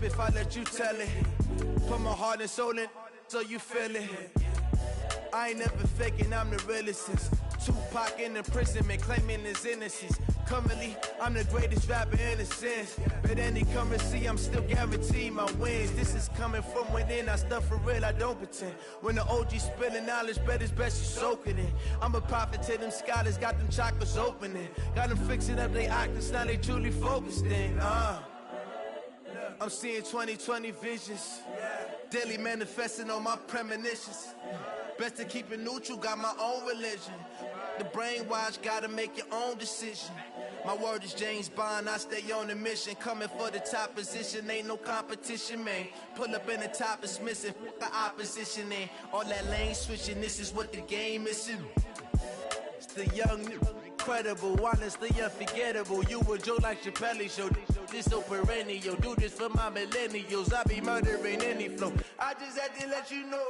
if I let you tell it. Put my heart and soul in so you feel it. I ain't never faking, I'm the realest since Tupac in the prison, man, claiming his innocence. Currently, I'm the greatest rapper in a sense. But any currency, I'm still guaranteed my wins. This is coming from within, I stuff for real, I don't pretend. When the OG spilling knowledge, bet it's best you soak it in. I'm a prophet to them scholars, got them chakras opening. Got them fixing up they octaves, now they truly focused in. I'm seeing 2020 visions. Daily manifesting on my premonitions. Best to keep it neutral, got my own religion. The brainwash, gotta make your own decision. My word is James Bond, I stay on the mission. Coming for the top position, ain't no competition, man. Pull up in the top, it's missing, the opposition ain't. All that lane switching, this is what the game is. It's the young, incredible, honestly unforgettable. You a Joe like Chappelle show. This so perennial, do this for my millennials. I be murdering any flow. I just had to let you know.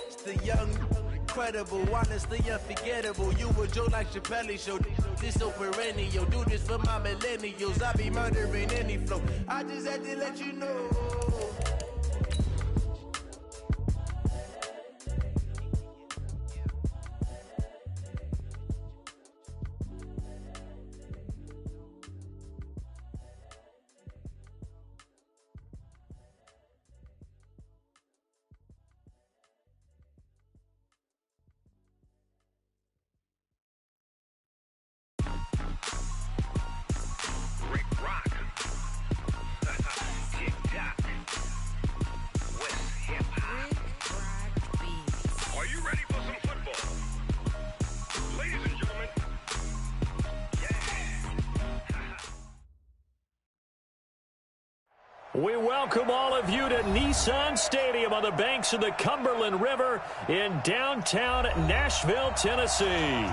It's the young, incredible, honestly unforgettable. You a Joe like Chappelle show. This so perennial, do this for my millennials. I be murdering any flow. I just had to let you know. We welcome all of you to Nissan Stadium on the banks of the Cumberland River in downtown Nashville, Tennessee.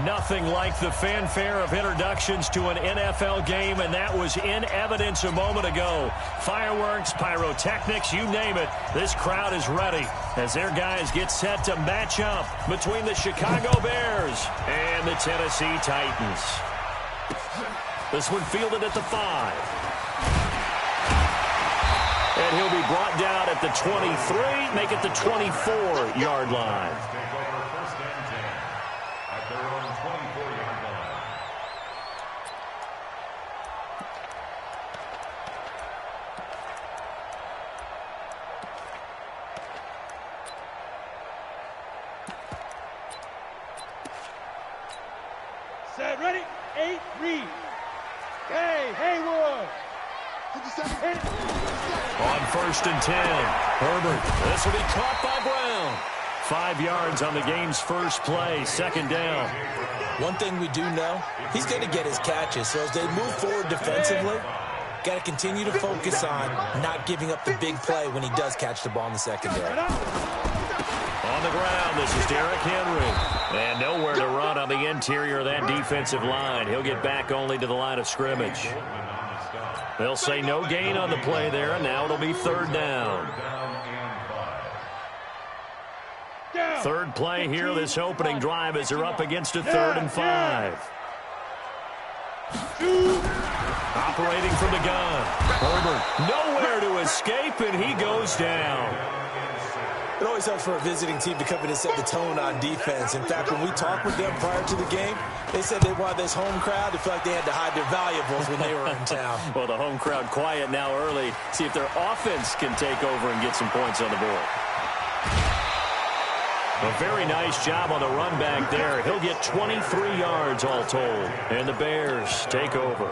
Nothing like the fanfare of introductions to an NFL game, and that was in evidence a moment ago. Fireworks, pyrotechnics, you name it. This crowd is ready as their guys get set to match up between the Chicago Bears and the Tennessee Titans. This one fielded at the 5. And he'll be brought down at the 23, make it the 24-yard line. Set, ready, 8-3. Hey, Haywood. On 1st and 10, Herbert. This will be caught by Brown. 5 yards on the game's first play, 2nd down. One thing we do know, he's going to get his catches. So as they move forward defensively, got to continue to focus on not giving up the big play when he does catch the ball in the secondary. On the ground, this is Derrick Henry. And nowhere to run on the interior of that defensive line. He'll get back only to the line of scrimmage. They'll say no gain on the play there, and now it'll be 3rd down. Third play here, this opening drive, as they're up against a 3rd and 5. Operating from the gun. Herbert nowhere to escape, and he goes down. It always helps for a visiting team to come in and set the tone on defense. In fact, when we talked with them prior to the game, they said they wanted this home crowd to feel like they had to hide their valuables when they were in town. Well, the home crowd quiet now early. See if their offense can take over and get some points on the board. A very nice job on the run back there. He'll get 23 yards all told. And the Bears take over.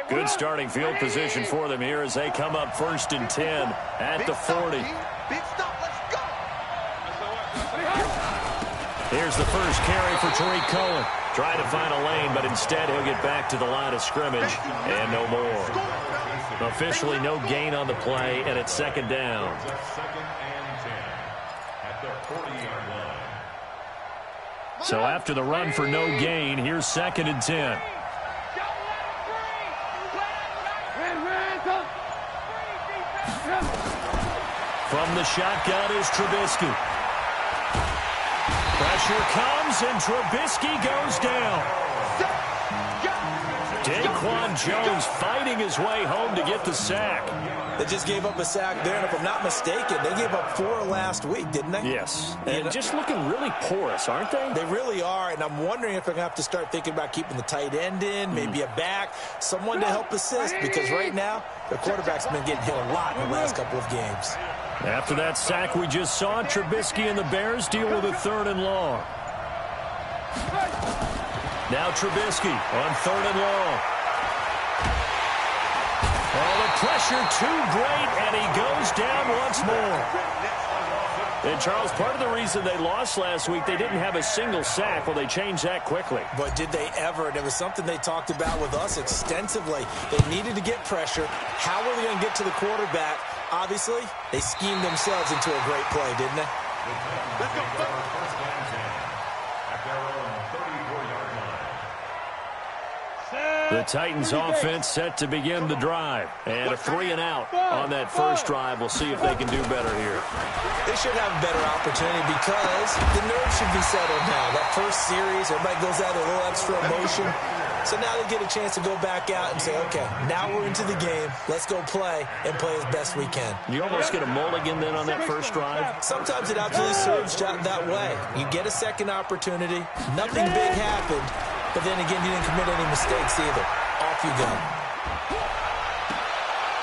Good starting field position for them here as they come up 1st and 10 at the 40. Big stop, let's go! Here's the first carry for Tariq Cohen. Trying to find a lane, but instead he'll get back to the line of scrimmage and no more. Officially no gain on the play, and it's 2nd down. So after the run for no gain, here's 2nd and 10. From the shotgun is Trubisky. Pressure comes, and Trubisky goes down. Daquan Jones fighting his way home to get the sack. They just gave up a sack there, and if I'm not mistaken, they gave up 4 last week, didn't they? Yes, and just looking really porous, aren't they? They really are, and I'm wondering if they're going to have to start thinking about keeping the tight end in, maybe a back, someone to help assist, because right now, the quarterback's been getting hit a lot in the last couple of games. After that sack we just saw, Trubisky and the Bears deal with a 3rd and long. Now Trubisky on 3rd and long. Oh, the pressure too great, and he goes down once more. And, Charles, part of the reason they lost last week, they didn't have a single sack. Well, they changed that quickly. But did they ever? And it was something they talked about with us extensively. They needed to get pressure. How were they going to get to the quarterback? Obviously, they schemed themselves into a great play, didn't they? Let's go. At their own 34-yard line. The Titans offense set to begin the drive. And a 3-and-out on that first drive. We'll see if they can do better here. They should have a better opportunity because the nerves should be settled now. That first series, everybody goes out a little extra emotion. So now they get a chance to go back out and say, okay, now we're into the game. Let's go play and play as best we can. You almost get a mulligan then on that first drive? Sometimes it absolutely serves that way. You get a second opportunity. Nothing big happened. But then again, you didn't commit any mistakes either. Off you go.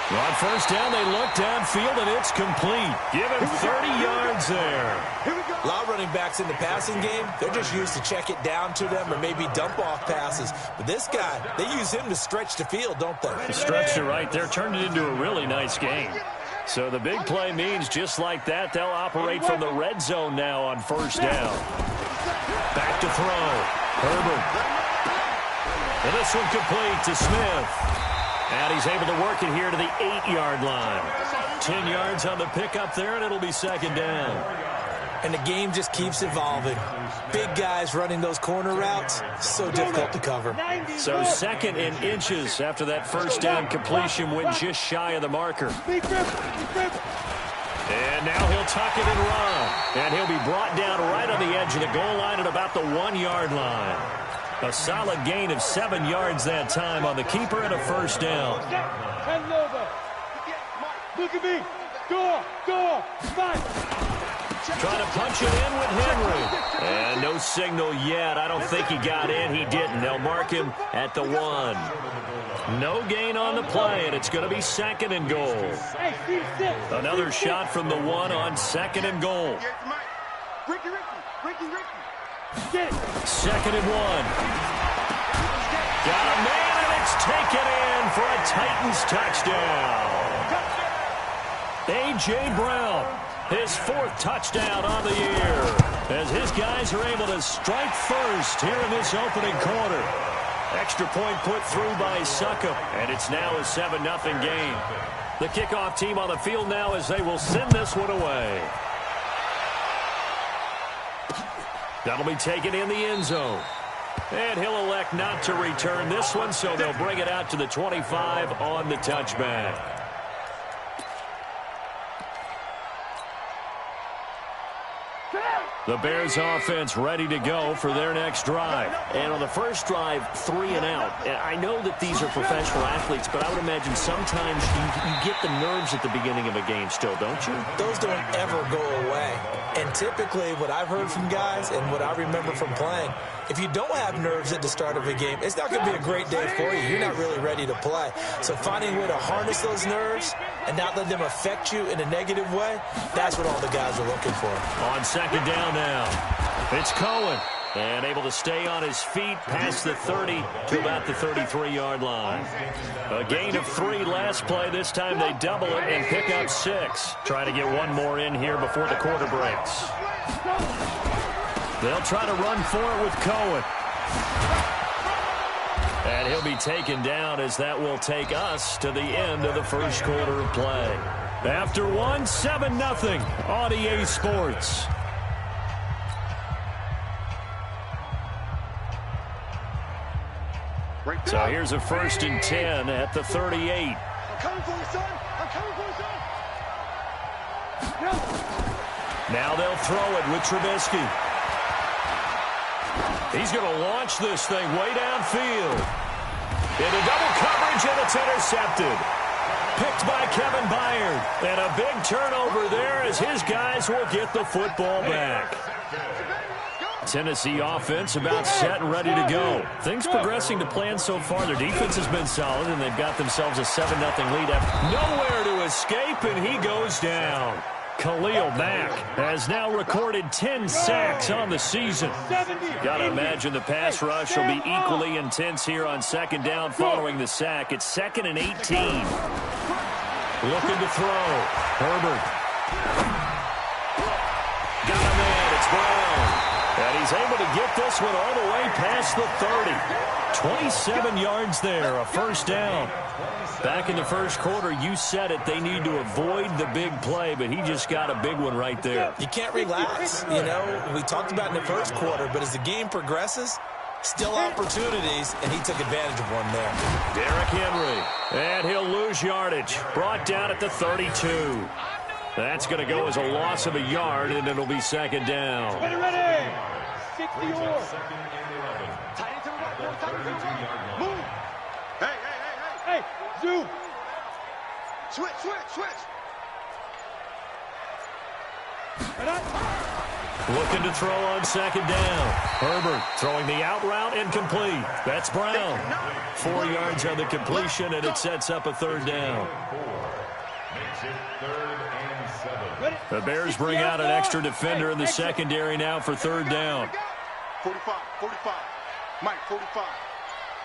On first down, they look downfield, and it's complete. Give him 30 yards there. A lot of running backs in the passing game, they're just used to check it down to them or maybe dump off passes. But this guy, they use him to stretch the field, don't they? The stretch it right there turned it into a really nice game. So the big play means just like that, they'll operate from the red zone now on first down. Back to throw. Herbert. And this one complete to Smith. And he's able to work it here to the 8-yard line. 10 yards on the pickup there, and it'll be second down. And the game just keeps evolving. Big guys running those corner routes, so difficult to cover. So second in inches after that first down completion went just shy of the marker. And now he'll tuck it and run. And he'll be brought down right on the edge of the goal line at about the 1-yard line. A solid gain of 7 yards that time on the keeper and a first down. Look at me. Go. Fight. Trying to punch it in with Henry. And no signal yet. I don't think he got in. He didn't. They'll mark him at the 1. No gain on the play, and it's going to be second and goal. Another shot from the 1 on second and goal. Second and 1. Got a man, and it's taken in for a Titans touchdown. A.J. Brown, his 4th touchdown on the year, as his guys are able to strike first here in this opening quarter. Extra point put through by Succop, and it's now a 7-0 game. The kickoff team on the field now as they will send this one away. That'll be taken in the end zone. And he'll elect not to return this one, so they'll bring it out to the 25 on the touchback. The Bears offense ready to go for their next drive. And on the first drive, 3-and-out. I know that these are professional athletes, but I would imagine sometimes you get the nerves at the beginning of a game still, don't you? Those don't ever go away. And typically what I've heard from guys and what I remember from playing, if you don't have nerves at the start of a game, it's not going to be a great day for you. You're not really ready to play. So finding a way to harness those nerves and not let them affect you in a negative way, that's what all the guys are looking for. On second down now, it's Cohen. And able to stay on his feet past the 30 to about the 33-yard line. A gain of 3 last play. This time they double it and pick up 6. Try to get one more in here before the quarter breaks. They'll try to run for it with Cohen. And he'll be taken down as that will take us to the end of the first quarter of play. After 1, 7-0 on EA Sports. So here's a 1st and 10 at the 38. I'm coming for you, son. I'm coming for you, son. Now they'll throw it with Trubisky. He's going to launch this thing way downfield. Into double coverage, and it's intercepted. Picked by Kevin Byard. And a big turnover there as his guys will get the football back. Tennessee offense about set and ready to go. Things progressing to plan so far. Their defense has been solid, and they've got themselves a 7-0 lead. Nowhere to escape, and he goes down. Khalil Mack has now recorded 10 sacks on the season. Got to imagine the pass rush will be equally intense here on second down following the sack. It's 2nd and 18. Looking to throw. Herbert. Got a man. It's Brown. And he's able to get this one all the way past the 30. 27 yards there, a first down. Back in the first quarter, you said it, they need to avoid the big play, but he just got a big one right there. You can't relax. You know, we talked about in the first quarter, but as the game progresses, still opportunities, and he took advantage of one there. Derrick Henry, and he'll lose yardage. Brought down at the 32. That's going to go as a loss of a yard, and it'll be second down. Ready. 60 yards. Move. Hey, zoom. Switch. Looking to throw on second down. Herbert throwing the out route incomplete. That's Brown. 4 yards on the completion, and it sets up a third down. The Bears bring out an extra defender in the secondary now for third down. 45. Mike, 45.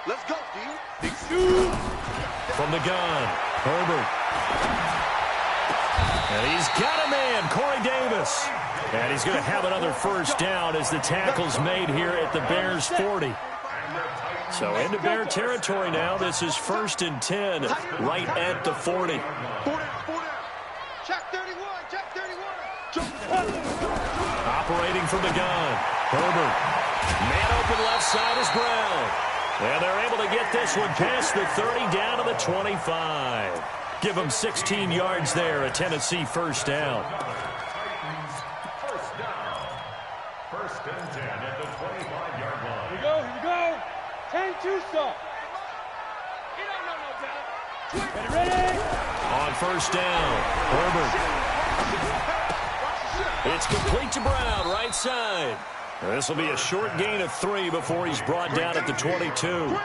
Let's go, D. From the gun, Herbert. And he's got a man, Corey Davis. And he's going to have another first down as the tackle's made here at the Bears' 40. So into Bear territory now. This is 1st and 10 right at the 40. Check 31. Operating from the gun, Herbert. Man open left side is Brown. And they're able to get this one past the 30 down to the 25. Give them 16 yards there, a Tennessee first down. First and 10 at the 25-yard line. Here we go. 10-2 stop. Ready. On first down, Herbert. It's complete to Brown, right side. This will be a short gain of 3 before he's brought down at the 22.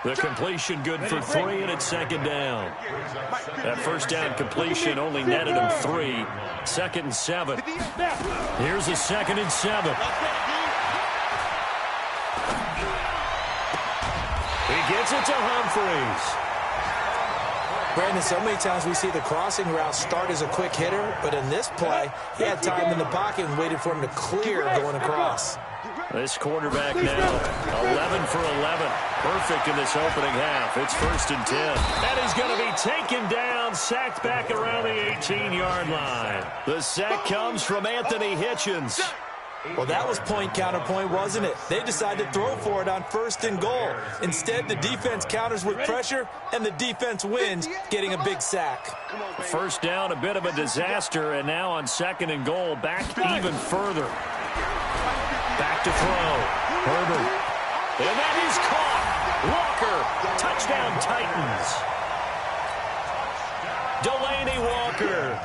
The completion good for 3, and it's second down. That first down completion only netted him 3. 2nd and 7. Here's a 2nd and 7. He gets it to Humphreys. Brandon, so many times we see the crossing route start as a quick hitter, but in this play, he had time in the pocket and waited for him to clear going across. This quarterback now, 11 for 11. Perfect in this opening half. It's 1st and 10. And he's going to be taken down, sacked back around the 18-yard line. The sack comes from Anthony Hitchens. Well, that was point counterpoint, wasn't it? They decided to throw for it on 1st and goal. Instead, the defense counters with pressure, and the defense wins, getting a big sack. First down, a bit of a disaster, and now on 2nd and goal, back even further. Back to throw. Herbert. And that is caught. Walker. Touchdown, Titans. Delaney Walker.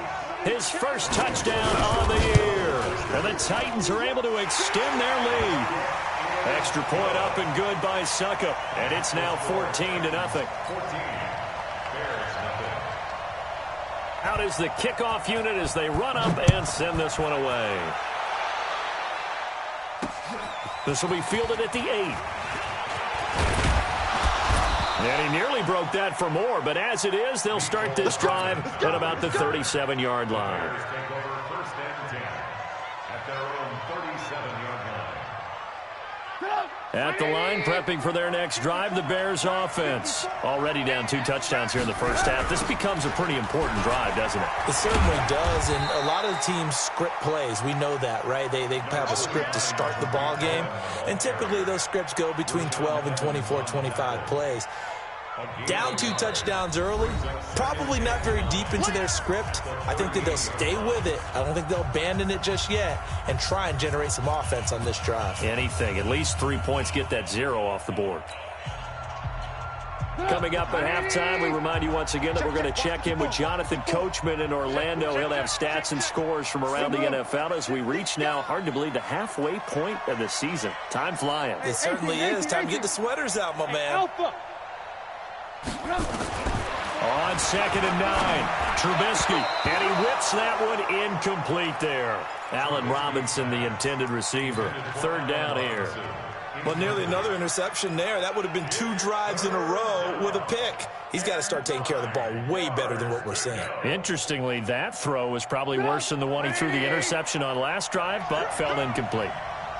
His first touchdown on the year. And the Titans are able to extend their lead. Extra point up and good by Succop. And it's now 14-0. Out is the kickoff unit as they run up and send this one away. This will be fielded at the 8. And he nearly broke that for more, but as it is, they'll start this drive at about the 37-yard line. At the line, prepping for their next drive, the Bears offense. Already down 2 touchdowns here in the first half. This becomes a pretty important drive, doesn't it? It certainly does, and a lot of the teams script plays. We know that, right? They have a script to start the ball game, and typically those scripts go between 12 and 24, 25 plays. Down 2 touchdowns early, probably not very deep into their script. I think that they'll stay with it. I don't think they'll abandon it just yet and try and generate some offense on this drive. Anything, at least 3 points, get that 0 off the board. Coming up at halftime, we remind you once again that we're going to check in with Jonathan Coachman in Orlando. He'll have stats and scores from around the NFL as we reach now, hard to believe, the halfway point of the season. Time flying. It certainly is. Time to get the sweaters out, my man. On 2nd and 9, Trubisky, and he whips that one incomplete there. Allen Robinson, the intended receiver. 3rd down here. Well, nearly another interception there. That would have been 2 drives in a row with a pick. He's got to start taking care of the ball way better than what we're seeing. Interestingly, that throw was probably worse than the one he threw the interception on last drive, but fell incomplete.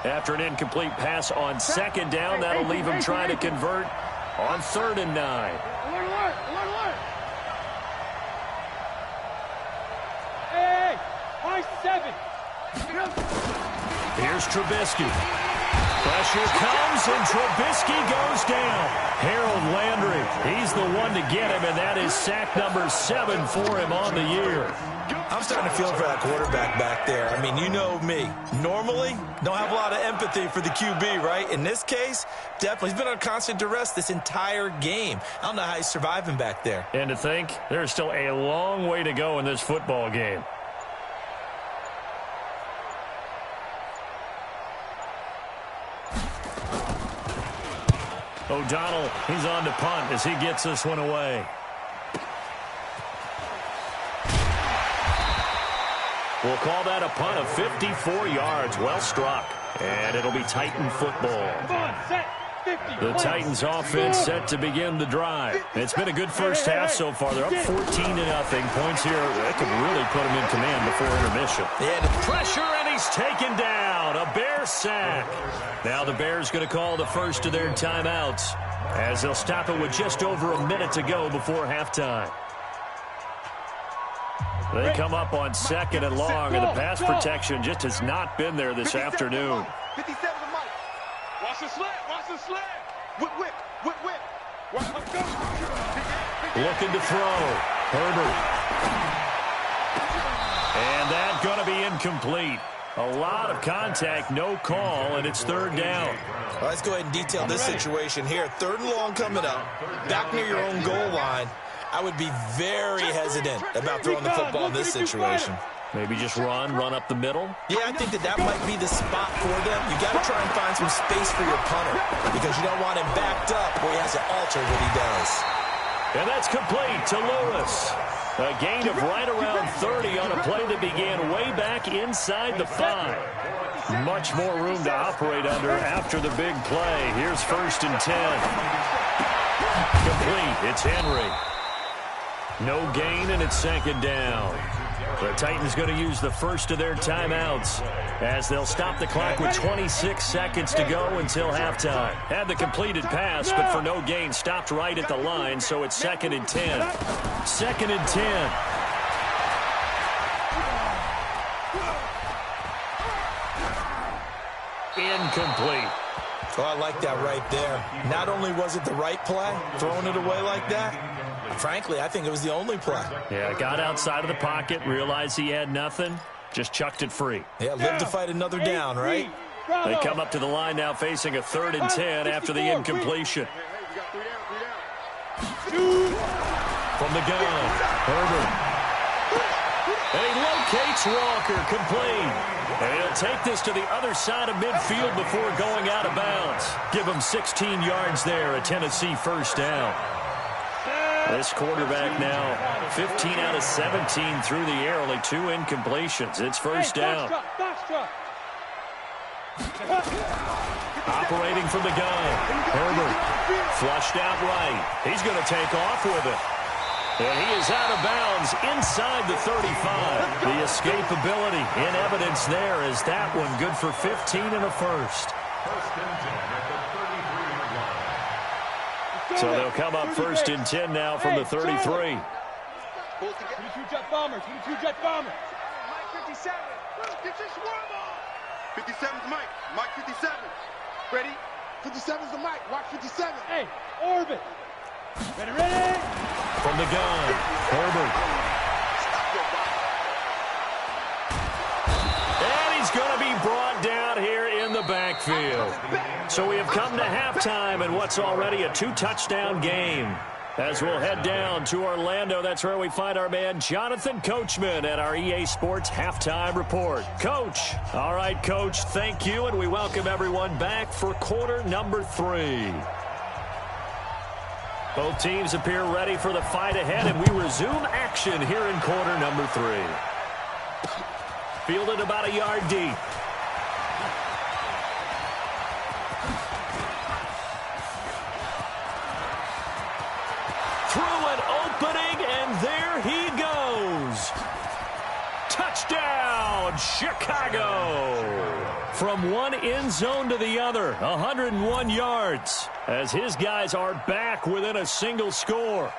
After an incomplete pass on 2nd down, that'll leave him trying to convert on 3rd and 9. Hey, high 7. Here's Trubisky. Pressure comes, and Trubisky goes down. Harold Landry, he's the one to get him, and that is sack number 7 for him on the year. I'm starting to feel for that quarterback back there. I mean, you know me. Normally, don't have a lot of empathy for the QB, right? In this case, definitely. He's been on constant duress this entire game. I don't know how he's surviving back there. And to think, there's still a long way to go in this football game. O'Donnell, he's on to punt as he gets this one away. We'll call that a punt of 54 yards. Well struck. And it'll be Titan football. The Titans offense set to begin the drive. It's been a good first half so far. They're up 14-0. Points here, that could really put them in command before intermission. Yeah, the pressure, and he's taken down. A Bear sack. Now the Bears going to call the first of their timeouts as they'll stop it with just over a minute to go before halftime. They come up on 2nd and long, and the pass protection just has not been there this afternoon. 57 to Mike. Watch the slant. Watch the slant. Whip, whip, whip, whip. Let's go. Looking to throw. Herbert. And that's going to be incomplete. A lot of contact, no call, and it's 3rd down. Well, let's go ahead and detail this situation here. 3rd and long coming up. Back near your own goal line. I would be very hesitant about throwing the football in this situation. Maybe just run up the middle? Yeah, I think that might be the spot for them. You got to try and find some space for your punter because you don't want him backed up where he has to alter what he does. And that's complete to Lewis. A gain of right around 30 on a play that began way back inside the 5. Much more room to operate under after the big play. Here's 1st and 10. Complete. It's Henry. No gain, and it's 2nd down. The Titans going to use the first of their timeouts as they'll stop the clock with 26 seconds to go until halftime. Had the completed pass, but for no gain, stopped right at the line, so it's 2nd and 10. 2nd and 10. Incomplete. Oh, I like that right there. Not only was it the right play, throwing it away like that, frankly, I think it was the only play. Yeah, got outside of the pocket, realized he had nothing, just chucked it free. Yeah, live to fight another down, right? They come up to the line now facing a 3rd and 10 after the incompletion. From the gun, Herbert. And he locates Walker, complete. And he'll take this to the other side of midfield before going out of bounds. Give him 16 yards there, a Tennessee 1st down. This quarterback now 15 out of 17 through the air, only 2 incompletions. It's 1st down. Operating from the gun, Herbert flushed out right. He's going to take off with it. And he is out of bounds inside the 35. The escapability in evidence there is that one good for 15 and a 1st. So they'll come up 1st and 10 now from the 33. 22 jet bombers. 22 jet bombers. Mike 57. Get your swarm on. 57's Mike. Mike 57. Ready? 57's the Mike. Watch 57. Hey, orbit. Ready. From the gun, Herbert. And he's going to be brought down here in the backfield. So we have come to halftime in what's already a 2-touchdown game. As we'll head down to Orlando, that's where we find our man Jonathan Coachman at our EA Sports Halftime Report. Coach. All right, Coach, thank you, and we welcome everyone back for quarter number 3. Both teams appear ready for the fight ahead, and we resume action here in quarter number 3. Fielded about a yard deep. Through an opening, and there he goes. Touchdown, Chicago. From one end zone to the other, 101 yards, as his guys are back within a single score.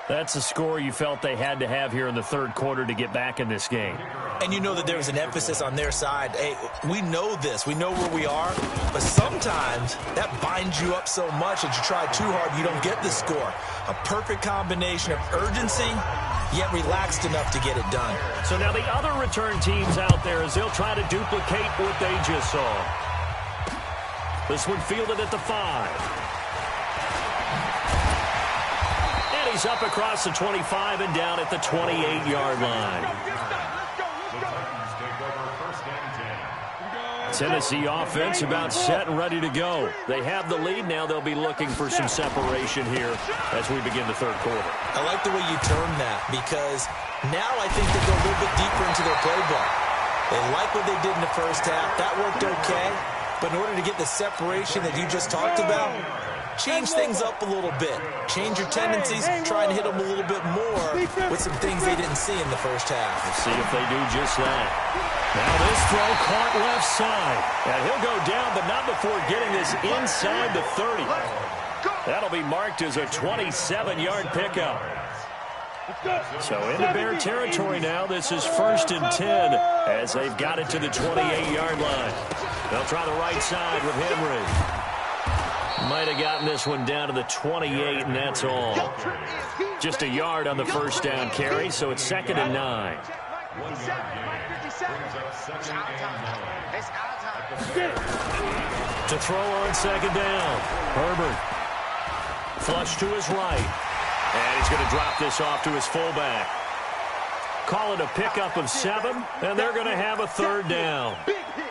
That's a score you felt they had to have here in the third quarter to get back in this game. And you know that there was an emphasis on their side. Hey, we know this. We know where we are. But sometimes that binds you up so much that you try too hard, you don't get the score. A perfect combination of urgency, yet relaxed enough to get it done. So now the other return teams out there, as they'll try to duplicate what they just saw. This one fielded at the 5. He's up across the 25 and down at the 28-yard line. Tennessee offense about set and ready to go. They have the lead now. They'll be looking for some separation here as we begin the third quarter. I like the way you term that, because now I think they go a little bit deeper into their playbook. They like what they did in the first half. That worked okay. But in order to get the separation that you just talked about, change things up a little bit. Change your tendencies. Try and hit them a little bit more with some things they didn't see in the first half. We'll see if they do just that. Now this throw caught left side. And he'll go down, but not before getting this inside the 30. That'll be marked as a 27-yard pickup. So into Bear territory now. This is 1st and 10 as they've got it to the 28-yard line. They'll try the right side with Henry. Might have gotten this one down to the 28, and that's all. Just a yard on the first down carry, so it's 2nd and 9. To throw on 2nd down, Herbert. Flush to his right. And he's going to drop this off to his fullback. Call it a pickup of 7, and they're going to have a 3rd down.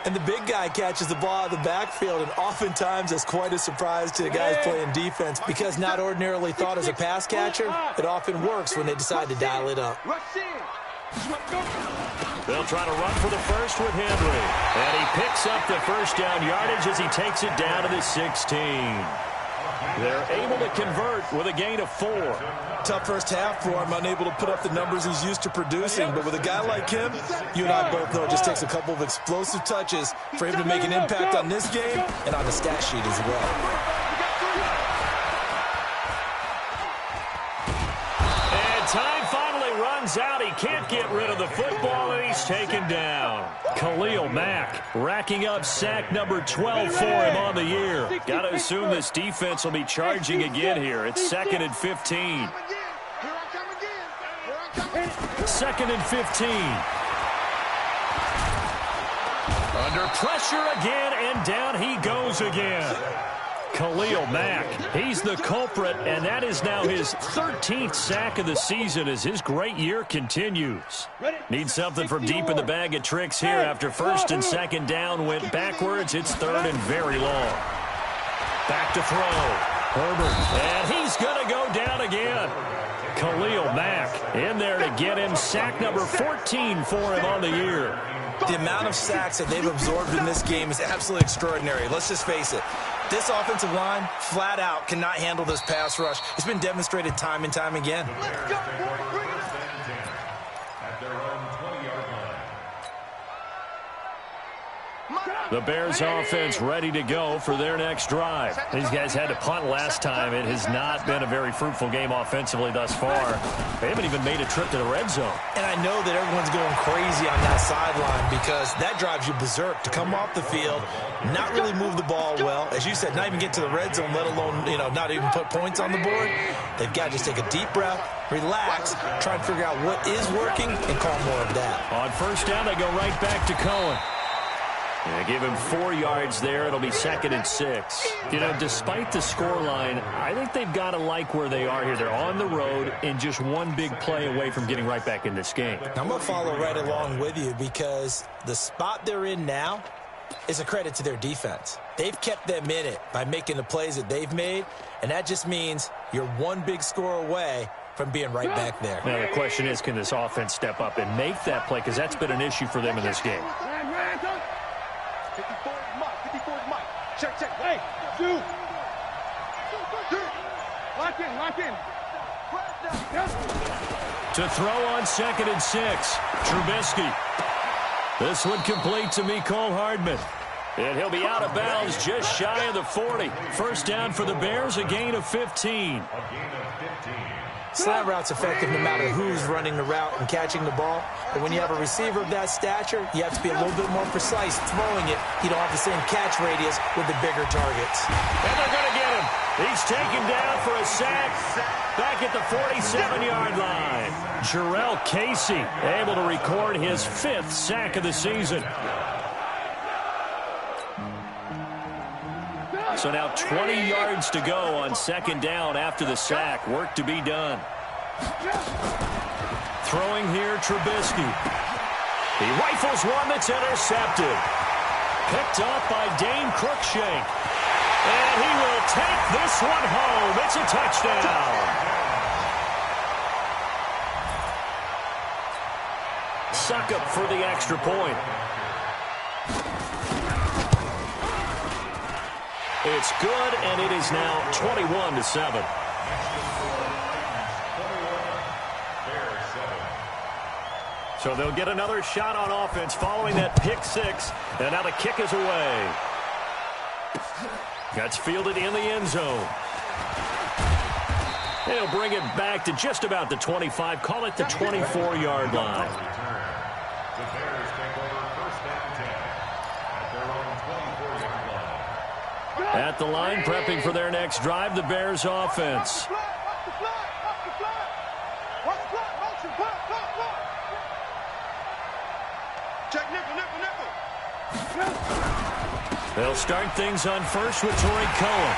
And the big guy catches the ball out of the backfield, and oftentimes that's quite a surprise to the guys playing defense, because not ordinarily thought as a pass catcher, it often works when they decide to dial it up. They'll try to run for the first with Henry. And he picks up the first down yardage as he takes it down to the 16. They're able to convert with a gain of 4. Tough first half for him, unable to put up the numbers he's used to producing. But with a guy like him, you and I both know it just takes a couple of explosive touches for him to make an impact on this game and on the stat sheet as well. And time finally runs out. He can't get rid of the football, and he's taken down. Khalil Mack racking up sack number 12 for him on the year. Got to assume this defense will be charging again here. It's 2nd and 15. 2nd and 15. Under pressure again, and down he goes again. Khalil Mack, he's the culprit, and that is now his 13th sack of the season as his great year continues. Needs something from deep in the bag of tricks here after 1st and 2nd down went backwards. It's 3rd and very long. Back to throw. Herbert, and he's going to go down again. Khalil Mack in there to get him sack number 14 for him on the year. The amount of sacks that they've absorbed in this game is absolutely extraordinary. Let's just face it. This offensive line, flat out, cannot handle this pass rush. It's been demonstrated time and time again. Let's go, boy. Bring it. At their own 20-yard line. The Bears offense ready to go for their next drive. These guys had to punt last time. It has not been a very fruitful game offensively thus far. They haven't even made a trip to the red zone. And I know that everyone's going crazy on that sideline because that drives you berserk to come off the field, not really move the ball well. As you said, not even get to the red zone, let alone, not even put points on the board. They've got to just take a deep breath, relax, try and figure out what is working, and call more of that. On first down, they go right back to Cohen. They give him 4 yards there. It'll be 2nd and 6. Despite the scoreline, I think they've got to like where they are here. They're on the road and just one big play away from getting right back in this game. I'm going to follow right along with you because the spot they're in now is a credit to their defense. They've kept them in it by making the plays that they've made, and that just means you're one big score away from being right back there. Now, the question is, can this offense step up and make that play? Because that's been an issue for them in this game. 54 is Mike. Check. Hey, do. Lock in. To throw on 2nd and 6, Trubisky. This one complete to Mecole Hardman. And he'll be out of bounds just shy of the 40. First down for the Bears, a gain of 15. Slant route's effective no matter who's running the route and catching the ball. But when you have a receiver of that stature, you have to be a little bit more precise throwing it. You don't have the same catch radius with the bigger targets. And they're going to get him. He's taken down for a sack back at the 47-yard line. Jurrell Casey able to record his 5th sack of the season. So now 20 yards to go on 2nd down after the sack. Work to be done. Throwing here, Trubisky. He rifles one that's intercepted. Picked off by Dane Cruikshank. And he will take this one home. It's a touchdown. Succop for the extra point. It's good, and it is now 21-7. So they'll get another shot on offense following that pick 6, and now the kick is away. That's fielded in the end zone. They'll bring it back to just about the 25, call it the 24-yard line. The Bears take over 1st and 10 at their own 24-yard line. At the line, prepping for their next drive, the Bears offense. Check nickel. They'll start things on first with Torrey Cohen.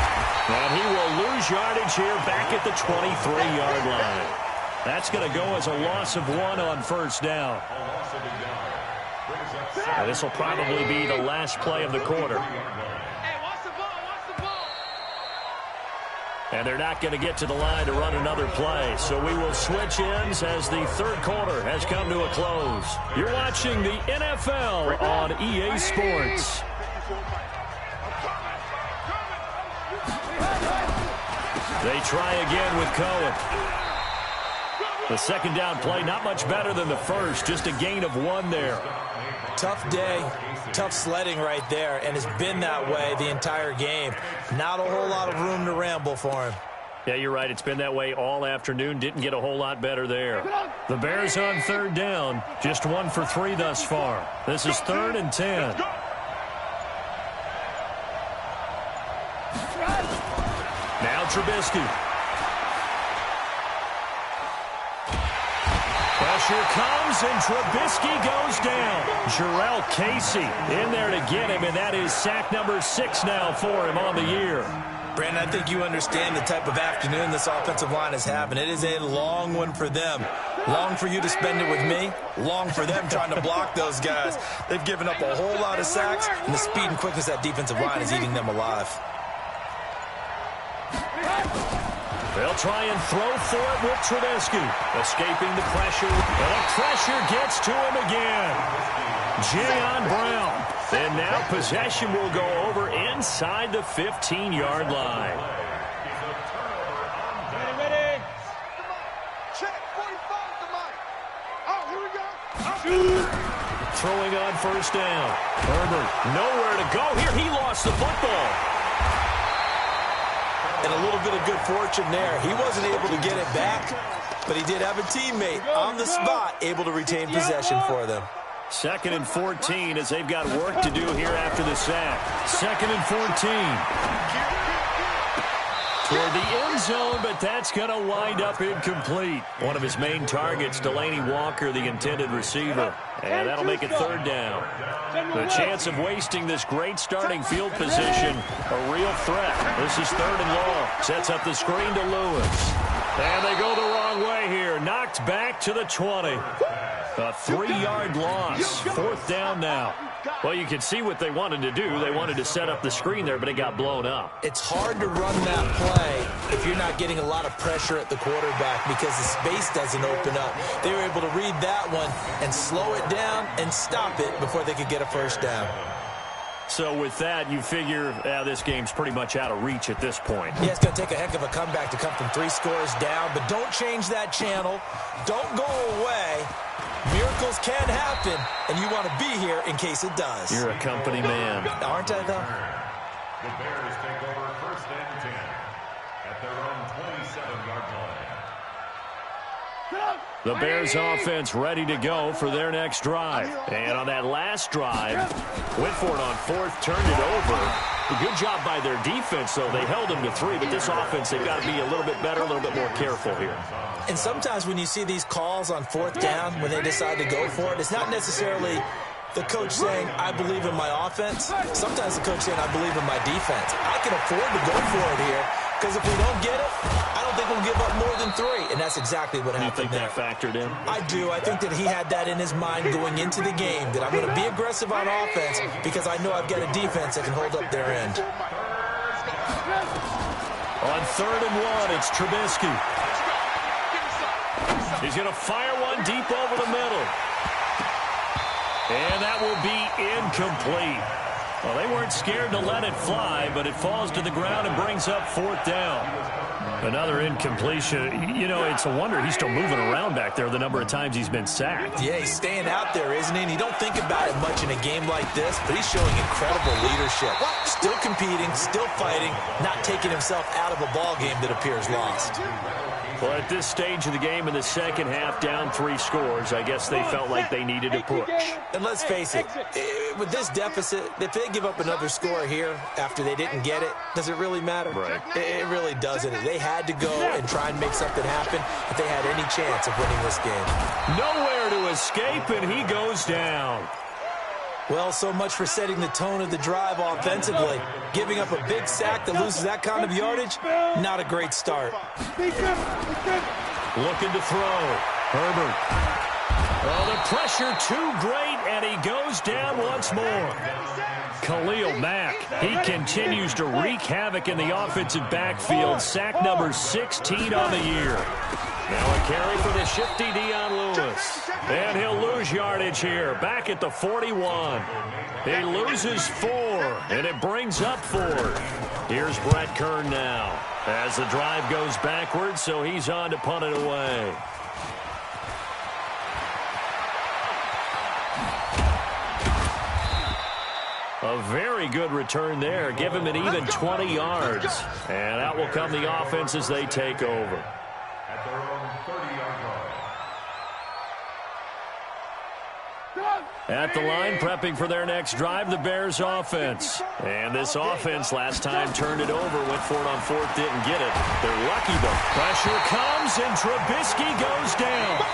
And he will lose yardage here back at the 23-yard line. That's going to go as a loss of 1 on first down. And this will probably be the last play of the quarter. And they're not going to get to the line to run another play. So we will switch ends as the 3rd quarter has come to a close. You're watching the NFL on EA Sports. They try again with Cohen. The 2nd down play, not much better than the first, just a gain of 1 there. Tough day, tough sledding right there, and it's been that way the entire game. Not a whole lot of room to ramble for him. Yeah, you're right. It's been that way all afternoon. Didn't get a whole lot better there. The Bears on 3rd down, just 1 for 3 thus far. This is 3rd and 10. Now Trubisky. Pressure comes, and Trubisky goes down. Jurrell Casey in there to get him, and that is sack number 6 now for him on the year. Brandon, I think you understand the type of afternoon this offensive line is having. It is a long one for them. Long for you to spend it with me. Long for them trying to block those guys. They've given up a whole lot of sacks, and the speed and quickness of that defensive line is eating them alive. They'll try and throw for it with Trubisky. Escaping the pressure. And the pressure gets to him again. Jayon Brown. And now possession will go over inside the 15-yard line. Ready. Check. 45 to Mike. Oh, here we go. throwing on first down. Herbert, nowhere to go here. He lost the football. And a little bit of good fortune there. He wasn't able to get it back, but he did have a teammate on the spot able to retain possession for them. 2nd and 14 as they've got work to do here after the sack. 2nd and 14. Toward the end zone, but that's going to wind up incomplete. One of his main targets, Delaney Walker, the intended receiver. And that'll make it 3rd down. The chance of wasting this great starting field position, a real threat. This is 3rd and long. Sets up the screen to Lewis. And they go the wrong way here. Knocked back to the 20. A 3-yard loss. 4th down now. Well, you can see what they wanted to do. They wanted to set up the screen there, but it got blown up. It's hard to run that play if you're not getting a lot of pressure at the quarterback because the space doesn't open up. They were able to read that one and slow it down and stop it before they could get a first down. So with that, you figure this game's pretty much out of reach at this point. Yeah, it's going to take a heck of a comeback to come from 3 scores down, but don't change that channel. Don't go away. Miracles can happen, and you want to be here in case it does. You're a company man. Aren't I, though? The Bears take over 1st and 10 at their own 27-yard line. The Bears offense ready to go for their next drive. And on that last drive, went for it on 4th, turned it over. A good job by their defense, though. They held them to 3, but this offense, they've got to be a little bit better, a little bit more careful here. And sometimes when you see these calls on 4th down, when they decide to go for it, it's not necessarily the coach saying, I believe in my offense. Sometimes the coach saying, I believe in my defense. I can afford to go for it here because if we don't get it, I don't think we'll give up more than 3. And that's exactly what happened there. You think that factored in? I do. I think that he had that in his mind going into the game, that I'm going to be aggressive on offense because I know I've got a defense that can hold up their end. On 3rd and 1, it's Trubisky. He's going to fire one deep over the middle. And that will be incomplete. Well, they weren't scared to let it fly, but it falls to the ground and brings up 4th down. Another incompletion. You know, it's a wonder he's still moving around back there the number of times he's been sacked. Yeah, he's staying out there, isn't he? And you don't think about it much in a game like this, but he's showing incredible leadership. Still competing, still fighting, not taking himself out of a ball game that appears lost. Well, at this stage of the game in the second half, down 3 scores, I guess they felt like they needed to push. And let's face it, with this deficit, if they give up another score here after they didn't get it, does it really matter? Right. It really doesn't. They had to go and try and make something happen if they had any chance of winning this game. Nowhere to escape, and he goes down. Well, so much for setting the tone of the drive offensively. Giving up a big sack that loses that kind of yardage, not a great start. Looking to throw. Herbert. Oh, the pressure too great, and he goes down once more. Khalil Mack, he continues to wreak havoc in the offensive backfield. Sack number 16 on the year. Now a carry for the shifty Dion Lewis. And he'll lose yardage here, back at the 41. He loses 4, and it brings up 4th. Here's Brett Kern now, as the drive goes backwards, so he's on to punt it away. A very good return there. Give him an even 20 yards. And out will come the offense as they take over. At their own 30-yard line. At the line, prepping for their next drive, the Bears offense. And this offense last time turned it over, went for it on 4th, didn't get it. They're lucky, though. Pressure comes, and Trubisky goes down.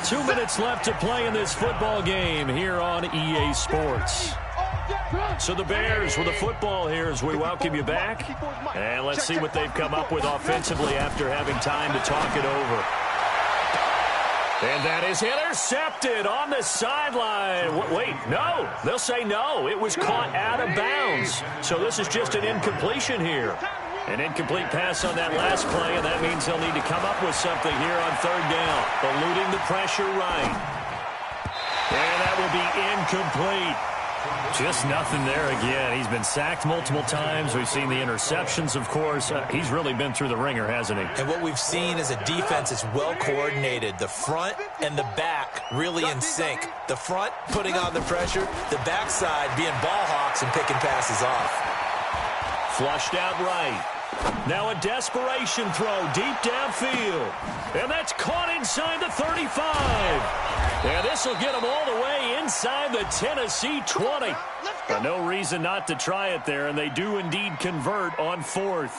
2 minutes left to play in this football game here on EA Sports. So the Bears with the football here as we welcome you back. And let's see what they've come up with offensively after having time to talk it over. And that is intercepted on the sideline. Wait, no. They'll say no. It was caught out of bounds. So this is just an incompletion here. An incomplete pass on that last play, and that means they'll need to come up with something here on 3rd down. Eluding the pressure right. And that will be incomplete. Just nothing there again. He's been sacked multiple times. We've seen the interceptions, of course. He's really been through the ringer, hasn't he? And what we've seen is a defense that's well coordinated. The front and the back really in sync. The front putting on the pressure, the backside being ball hawks and picking passes off. Flushed out right. Now a desperation throw deep downfield. And that's caught inside the 35. And this will get them all the way inside the Tennessee 20. No reason not to try it there, and they do indeed convert on 4th.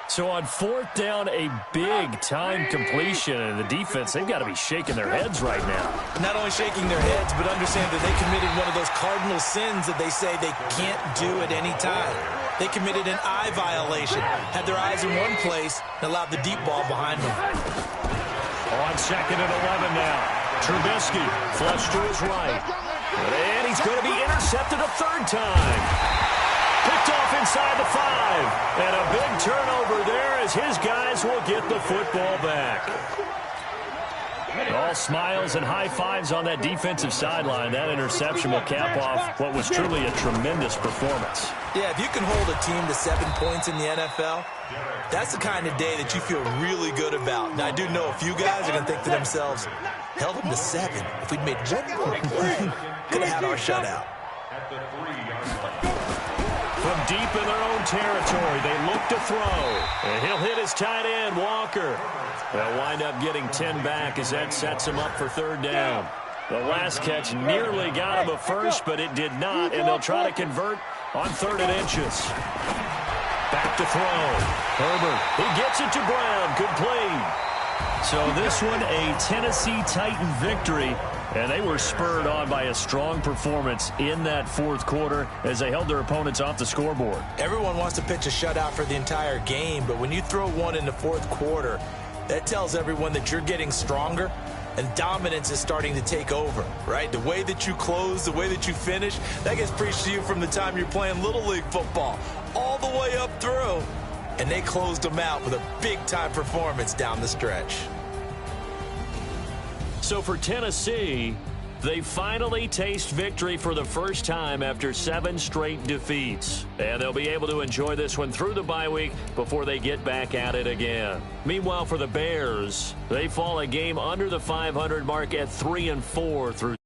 So on 4th down, a big-time completion, and the defense, they've got to be shaking their heads right now. Not only shaking their heads, but understand that they committed one of those cardinal sins that they say they can't do at any time. They committed an eye violation, had their eyes in one place, and allowed the deep ball behind them. On 2nd and 11 now. Trubisky flushed to his right. And he's going to be intercepted a 3rd time. Picked off inside the 5. And a big turnover there as his guys will get the football back. All smiles and high fives on that defensive sideline. That interception will cap off what was truly a tremendous performance. Yeah, if you can hold a team to 7 points in the NFL, that's the kind of day that you feel really good about. Now, I do know a few guys are going to think to themselves, held them to 7. If we'd made one more play, could have had our shutout. From deep in their own territory, they look to throw. And he'll hit his tight end, Walker. They'll wind up getting 10 back as that sets him up for 3rd down. The last catch nearly got him a first, but it did not, and they'll try to convert on 3rd and inches. Back to throw. Herbert, he gets it to Brown. Complete. So this one, a Tennessee Titan victory, and they were spurred on by a strong performance in that 4th quarter as they held their opponents off the scoreboard. Everyone wants to pitch a shutout for the entire game, but when you throw one in the 4th quarter, that tells everyone that you're getting stronger and dominance is starting to take over, right? The way that you close, the way that you finish, that gets preached to you from the time you're playing Little League football all the way up through. And they closed them out with a big-time performance down the stretch. So for Tennessee, they finally taste victory for the first time after 7 straight defeats. And they'll be able to enjoy this one through the bye week before they get back at it again. Meanwhile, for the Bears, they fall a game under the 500 mark at 3-4 through